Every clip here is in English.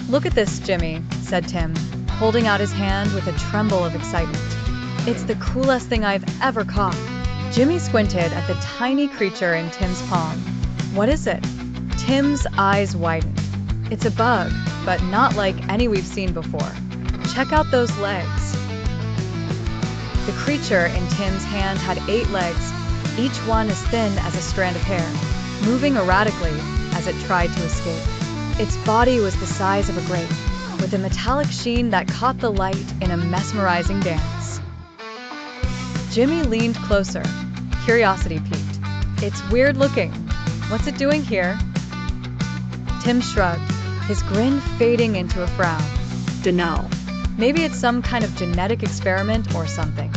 "Look at this, Jimmy," said Tim, holding out his hand with a tremble of excitement. "It's the coolest thing I've ever caught." Jimmy squinted at the tiny creature in Tim's palm. "What is it?" Tim's eyes widened. "It's a bug, but not like any we've seen before. Check out those legs." The creature in Tim's hand had 8 legs, each one as thin as a strand of hair, moving erratically as it tried to escape. Its body was the size of a grape, with a metallic sheen that caught the light in a mesmerizing dance. Jimmy leaned closer. Curiosity piqued. "It's weird looking. What's it doing here?" Tim shrugged, his grin fading into a frown. Dunno. "Maybe it's some kind of genetic experiment or something."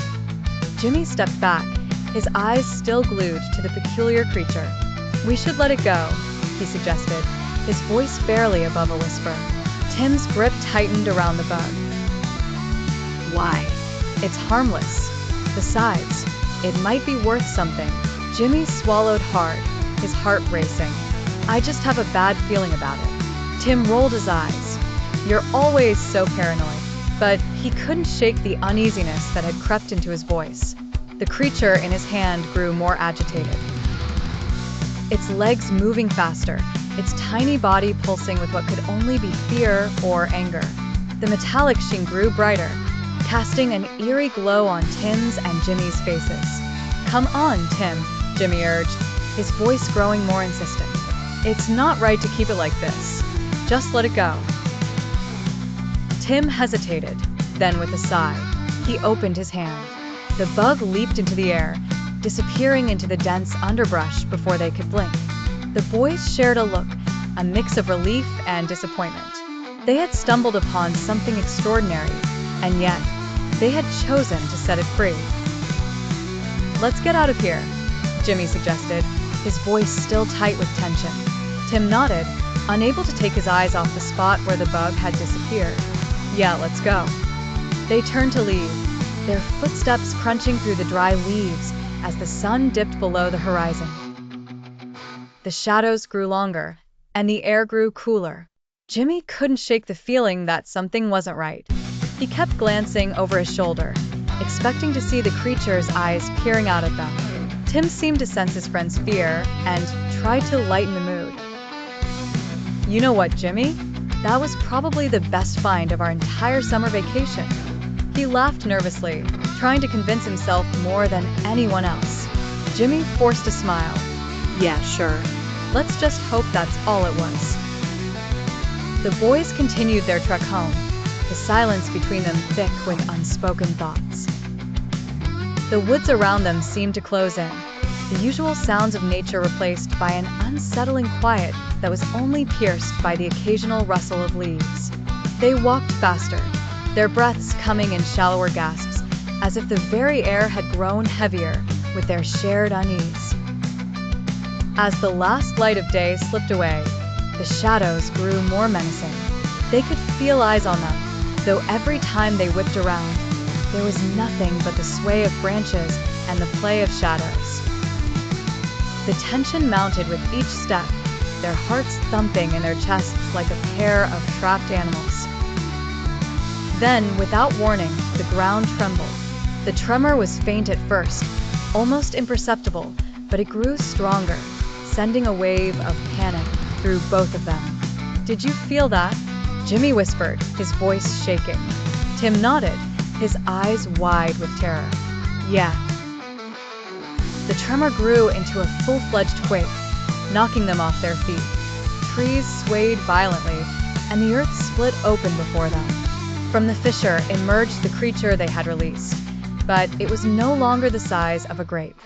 Jimmy stepped back, his eyes still glued to the peculiar creature. "We should let it go," he suggested, his voice barely above a whisper. Tim's grip tightened around the bug. Why? "It's harmless. Besides, it might be worth something." Jimmy swallowed hard, his heart racing. "I just have a bad feeling about it." Tim rolled his eyes. "You're always so paranoid." But he couldn't shake the uneasiness that had crept into his voice. The creature in his hand grew more agitated, its legs moving faster, its tiny body pulsing with what could only be fear or anger. The metallic sheen grew brighter, casting an eerie glow on Tim's and Jimmy's faces. "Come on, Tim," Jimmy urged, his voice growing more insistent. "It's not right to keep it like this. Just let it go." Tim hesitated, then with a sigh, he opened his hand. The bug leaped into the air, disappearing into the dense underbrush before they could blink. The boys shared a look, a mix of relief and disappointment. They had stumbled upon something extraordinary, and yet, they had chosen to set it free. "Let's get out of here," Jimmy suggested, his voice still tight with tension. Tim nodded, unable to take his eyes off the spot where the bug had disappeared. "Yeah, let's go." They turned to leave, their footsteps crunching through the dry leaves as the sun dipped below the horizon. The shadows grew longer, and the air grew cooler. Jimmy couldn't shake the feeling that something wasn't right. He kept glancing over his shoulder, expecting to see the creature's eyes peering out at them. Tim seemed to sense his friend's fear and tried to lighten the mood. "You know what, Jimmy? That was probably the best find of our entire summer vacation." He laughed nervously, trying to convince himself more than anyone else. Jimmy forced a smile. "Yeah, sure. "Let's just hope that's all it was." The boys continued their trek home, the silence between them thick with unspoken thoughts. The woods around them seemed to close in, the usual sounds of nature replaced by an unsettling quiet that was only pierced by the occasional rustle of leaves. They walked faster, their breaths coming in shallower gasps, as if the very air had grown heavier with their shared unease. As the last light of day slipped away, the shadows grew more menacing. They could feel eyes on them, though every time they whipped around, there was nothing but the sway of branches and the play of shadows. The tension mounted with each step, their hearts thumping in their chests like a pair of trapped animals. Then, without warning, the ground trembled. The tremor was faint at first, almost imperceptible, but it grew stronger, sending a wave of panic through both of them. "Did you feel that?" Jimmy whispered, his voice shaking. Tim nodded, his eyes wide with terror. "Yeah." The tremor grew into a full-fledged quake, knocking them off their feet. Trees swayed violently, and the earth split open before them. From the fissure emerged the creature they had released, but it was no longer the size of a grape.